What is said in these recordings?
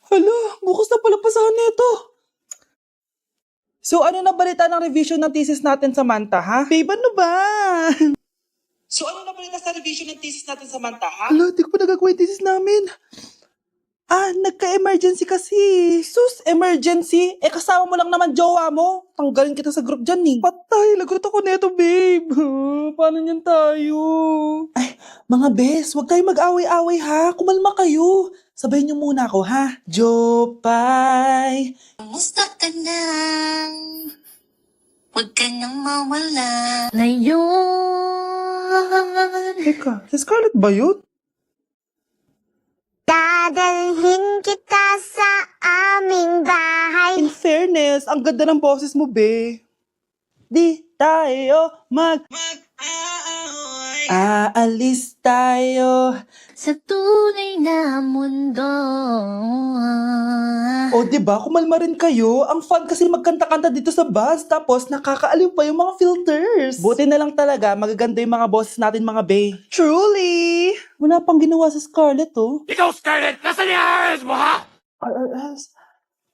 Hala, bukas na pala pasahan nito. So ano na balita ng revision ng thesis natin, Samantha, ha? Babe, ano ba? So ano na balita sa revision ng thesis natin, Samantha, ha? Hala, di ko pa nagagawa yung thesis namin. Nagka-emergency kasi. Sus, emergency? Kasama mo lang naman jowa mo. Tanggalin kita sa group dyan eh. Patay, lagot ako neto, babe. Paano niyan tayo? Ay, mga bes, huwag kayo mag-away-away ha. Kumalma kayo. Sabayin niyo muna ako ha. Jopay. Kumusta ka na? Huwag ka nang mawala. Ngayon. Teka, si Scarlett ba yun? Dadalhin kita sa aming bahay. In fairness, ang ganda ng boses mo, be. Di tayo aalis tayo. Sa tunay na mundo. O, diba? Kumalma rin kayo. Ang fun kasi magkanta-kanta dito sa bus. Tapos, nakakaaliw pa yung mga filters. Buti na lang talaga, magaganda yung mga boses natin, mga bae. Truly! Wala pang ginawa sa Scarlett, oh. Ikaw, Scarlett! Nasaan yung ayos mo, ha?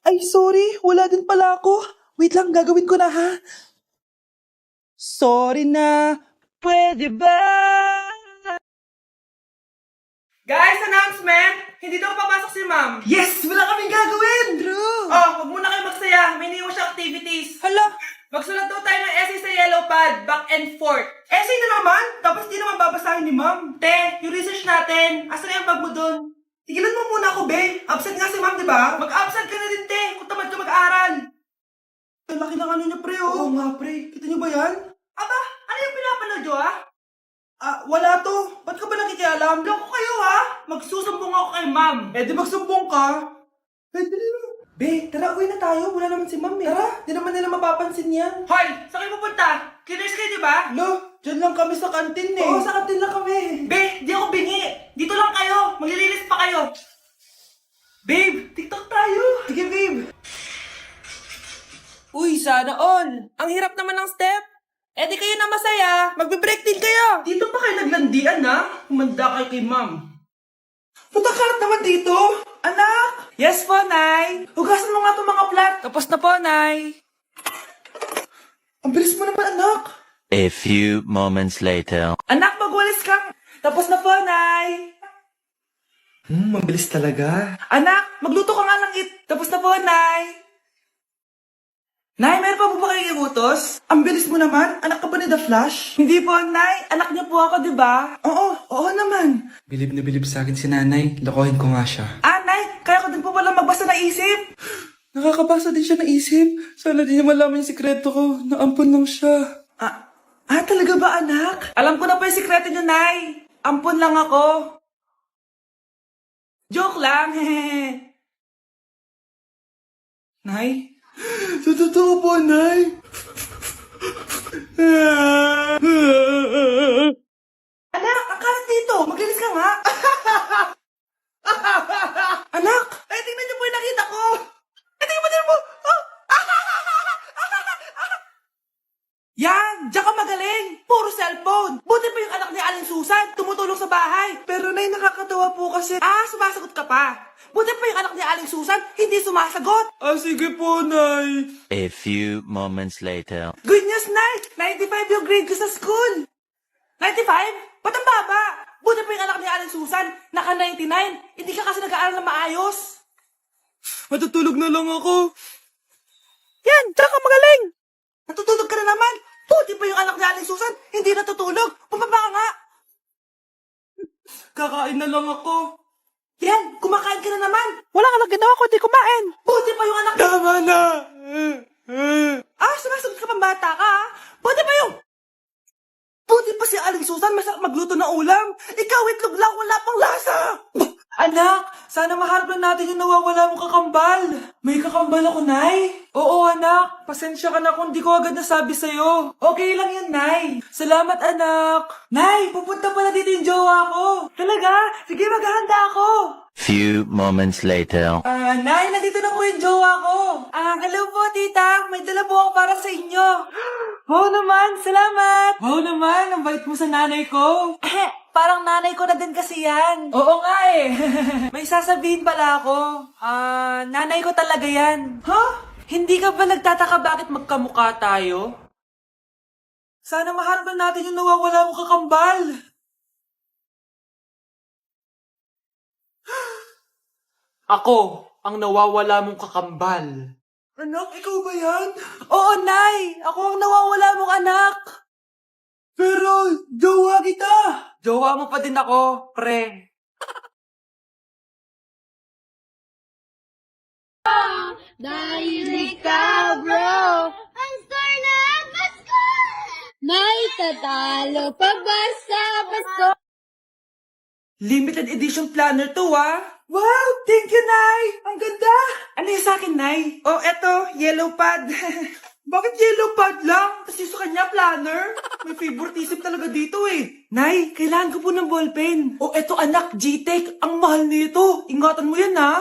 Ay, sorry. Wala din pala ako. Wait lang, gagawin ko na, ha? Sorry na. Pwede ba? Guys, announcement! Hindi daw papasok si ma'am. Yes! Wala kaming gagawin! True! Oh, wag muna kayo magsaya. May iniwan siya activities. Hala! Magsulat daw tayo ng essay sa yellow pad, back and forth. Essay na naman? Tapos di naman babasahin ni ma'am. Te, yung research natin. Asan na yung bag mo dun? Tigilan mo muna ako, be. Absent nga si ma'am, di ba? Mag-absent ka na din, te. Kung tamad ka mag-aral. Ang laki ng ano niya, pre, oh. Oo nga, pre. Kita niyo ba yan? Aba, ano yung pinapanood nyo, ha? Wala to. Ba't ka ba nakikialam? Loko kayo, ha? Magsusumbong ako kay ma'am. Di magsumbong ka. Dali na. Be, tara, uwi na tayo. Wala naman si ma'am, eh. Tara, di naman nila mapapansin yan. Hoy, saan kayo pupunta? Cleaners kayo, di ba? Lo, dyan lang kami sa kantin, eh. Oo, sa kantin lang kami. Be, di ako bingi. Dito lang kayo. Maglilinis pa kayo. Babe, TikTok tayo. Sige, babe. Uy, sana all. Ang hirap naman ng step. Di kayo na masaya. Magbe-break din kayo. Dito pa kayo naglandian, ha? Humanda kayo kay ma'am. Matakalat naman dito. Anak! Yes po, Nay. Hugasan mo nga itong mga plat. Tapos na po, Nay. Ang bilis mo naman, anak. A few moments later. Anak, magwalis kang. Tapos na po, Nay. Mabilis talaga. Anak, magluto ka nga ng Tapos na po, Nay. Nay, meron pa po ba kayong iutos? Ang bilis mo naman. Anak ka ba ni The Flash? Hindi po, Nay. Anak niya po ako, di ba? Oo naman. Bilib na bilib sa akin si nanay. Lokohin ko nga siya. Nay, kaya ko din po pala magbasa na isip. Nakakabasa din siya na isip. Sana din niya malaman yung sikreto ko. Naampon lang siya. Talaga ba, anak? Alam ko na po yung sikreto niyo, Nay. Ampon lang ako. Joke lang, hehe. Nay? Sa totoo po, Nay. Anak, ang kalat dito. Maglinis ka nga. Anak, tingnan niyo po yung nakita ko. Tingnan mo. Yan, diyan ka magaling. Puro cellphone. Buti pa yung anak ni Aling Susan, tumutulong sa bahay. Pero Nay, nakakatawa po kasi. Sumasagot ka pa. Buti pa yung anak ni Aling Susan, hindi sumasagot. Sige po, Nay. A few moments later. Good news, Nay. 95 yung grade ko sa school. 95? Ba't ang baba? Buti pa yung anak ni Aling Susan, naka 99. Hindi ka kasi nag-aaral na maayos. Matutulog na lang ako. Yan, diyan ka magaling. Natutulog ka na naman. Buti pa yung anak ni Aling Susan, hindi natutulog. Pumaba ka nga. Kakain na lang ako. Yan, kumakain ka na naman. Wala ka lang ginawa kundi kumain. Buti pa yung anak... Tama na. Sumasagot ka pang bata ka, ha? Buti pa si Aling Susan, masarap magluto ng ulam. Ikaw, itlog lang, wala pang lasa. Anak, sana maharap lang natin yung nawawala mong kakambal. May kakambal ako, Nay. Oo, anak. Pasensya ka na kung di ko agad nasabi sa'yo. Okay lang yan, Nay. Salamat, anak. Nay, pupunta pala dito yung jowa ko. Talaga? Sige, maghahanda ako. Few moments later. Nay, nandito na po yung jowa ko. Hello po, tita. May dala po ako para sa inyo. Wow naman, salamat. Wow naman, ang bait mo sa nanay ko. Parang nanay ko na din kasi yan. Oo nga eh. May sasabihin pala ako. Nanay ko talaga yan. Ha? Hindi ka ba nagtataka bakit magkamukha tayo? Sana mahanap na natin yung nawawala mong kakambal. Ako, ang nawawala mong kakambal. Anak, ikaw ba yan? Oo, Nay! Ako ang nawawala mong anak! Pero, jowa kita! Jowa mo pa din ako, pre. Dahil ikaw, bro, ang star na Pasko! May tatalo pa ba sa Pasko? Limited edition planner to, ah. Wow! Thank you, Nay! Ang ganda! Ano yung sa akin, Nay? Oh, eto, yellow pad. Bakit yellow pad lang? Kasi sa kanya, planner. May favoritism talaga dito eh. Nay, kailangan ko po ng ballpen. Oh, eto anak, G-Tech. Ang mahal nito. Ingatan mo yan, ha?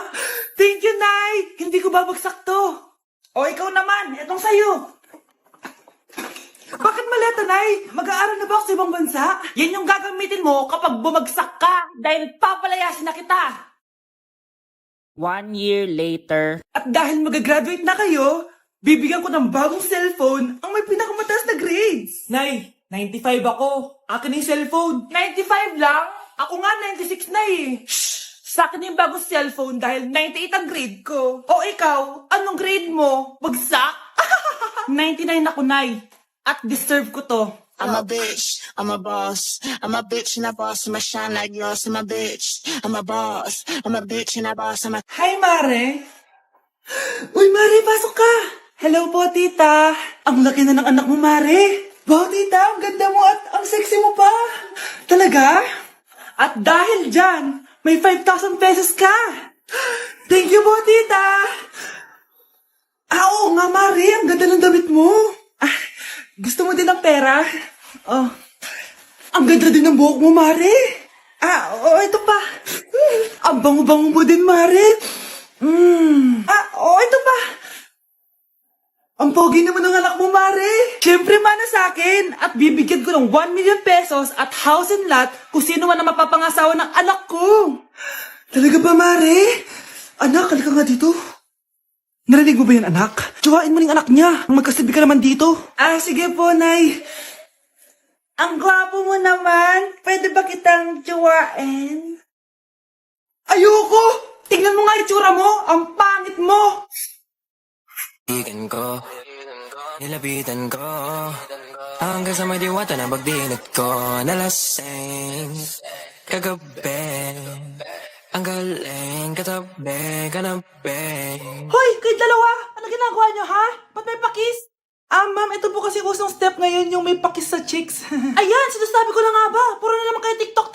Thank you, Nay! Hindi ko babagsak to. Oh, ikaw naman. Etong sa'yo. Bakit maleta, Nay? Mag-aaral na ba ako sa ibang bansa? Yan yung gagamitin mo kapag bumagsak ka dahil papalayasin na kita. 1 year later. At dahil mag-graduate na kayo, bibigyan ko ng bagong cellphone ang may pinakamataas na grades. Nay, 95 ako. Akin yung cellphone. 95 lang? Ako nga 96 na eh. Shh! Sa akin yung bagong cellphone dahil 98 ang grade ko. O ikaw, anong grade mo? Bagsak? 99 ako, Nay. At deserve ko to. I'm a bitch, I'm a boss. I'm a bitch and a boss, I'ma shine like yours. I'm a bitch, I'm a boss. I'm a bitch and a boss, I'm a... Hi, Mare. Uy, Mare, pasok ka. Hello po, tita. Ang laki na ng anak mo, Mare. Wow, tita, ang ganda mo at ang sexy mo pa. Talaga? At dahil dyan, may 5,000 pesos ka. Thank you po, tita. Oo nga, Mare, ang ganda ng damit mo. Gusto mo din ng pera? Oh. Ang ganda din ng buhok mo, Mare. Ito pa. Ang bango-bango mo din, Mare. Ito pa. Ang pogi naman ng anak mo, Mare. Siyempre, mana sa akin. At bibigyan ko ng 1 million pesos at house and lot kung sino man ang mapapangasawa ng anak ko. Talaga ba, Mare? Anak, halika nga dito. Narinig mo ba yan, anak? Tsuwain mo ng anak niya. Ang magkasabi ka naman dito. Sige po, Nay. Ang gwapo mo naman. Pwede ba kitang tsuwain? Ayoko! Tingnan mo nga itsura mo. Ang pangit mo. Igan ko, nilapitan ko, hanggang sa may diwata na pagdinat ko, nalasing, kagabi, ang galing, katabi, kanabi. Hoy, kayo dalawa! Ano ginagawa niyo, ha? Ba't may pakis? Ma'am, ito po kasi usong step ngayon yung may pakis sa chicks. Ayan, sinasabi ko na nga ba? Puro na naman kayo TikTok.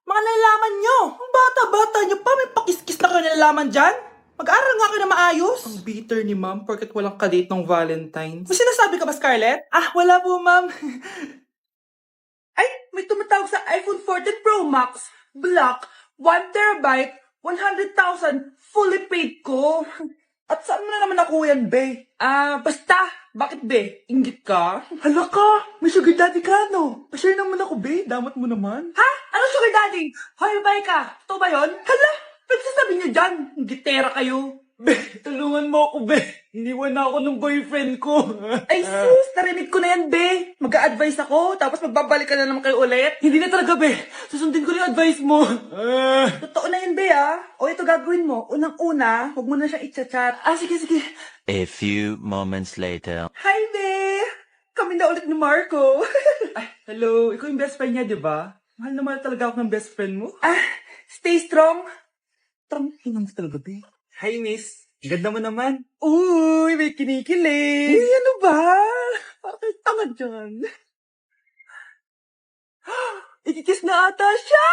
Mga nalalaman nyo. Ang bata-bata nyo pa, may pakis-kis na kayo nalalaman dyan. Mag-aaral nga kayo na maayos. Ang bitter ni ma'am, porket walang kadate ng Valentine's. May sinasabi ka ba, Scarlett? Wala po, ma'am. Ay, may tumatawag sa iPhone 14 Pro Max. Black, 1 terabyte, 100,000, fully paid ko. At saan mo na naman nakuha yan, be? Basta. Bakit, be? Inggit ka? Hala ka, may sugar daddy ka, no? Pa-share naman ako, be. Damat mo naman. Ha? Ano sugar daddy? Hoy, bay ka. Totoo ba yun? Hala, pagsasabi niyo dyan. Inggitera kayo. Be, tulungan mo ako, be. Iniwan na ako ng boyfriend ko. Ay, sus, narinig ko na yan, be. Mag-a-advise ako, tapos magbabalik ka na naman kayo ulit. Hindi na talaga, be. Susundin ko na yung advice mo. Totoo na yan, be, O, ito gagawin mo. Unang-una, huwag mo na siya i-chat. Sige. A few moments later. Hi, be. Kami na ulit ni Marco. Hello. Ikaw yung best friend niya, di ba? Mahal na mahal talaga ako ng best friend mo. Stay strong. Hinang talaga, be. Hi, miss. Ganda mo naman. Uy, may kinikilig. Uy, ano ba? Parang kayo tanga dyan. Ikikiss na ata siya.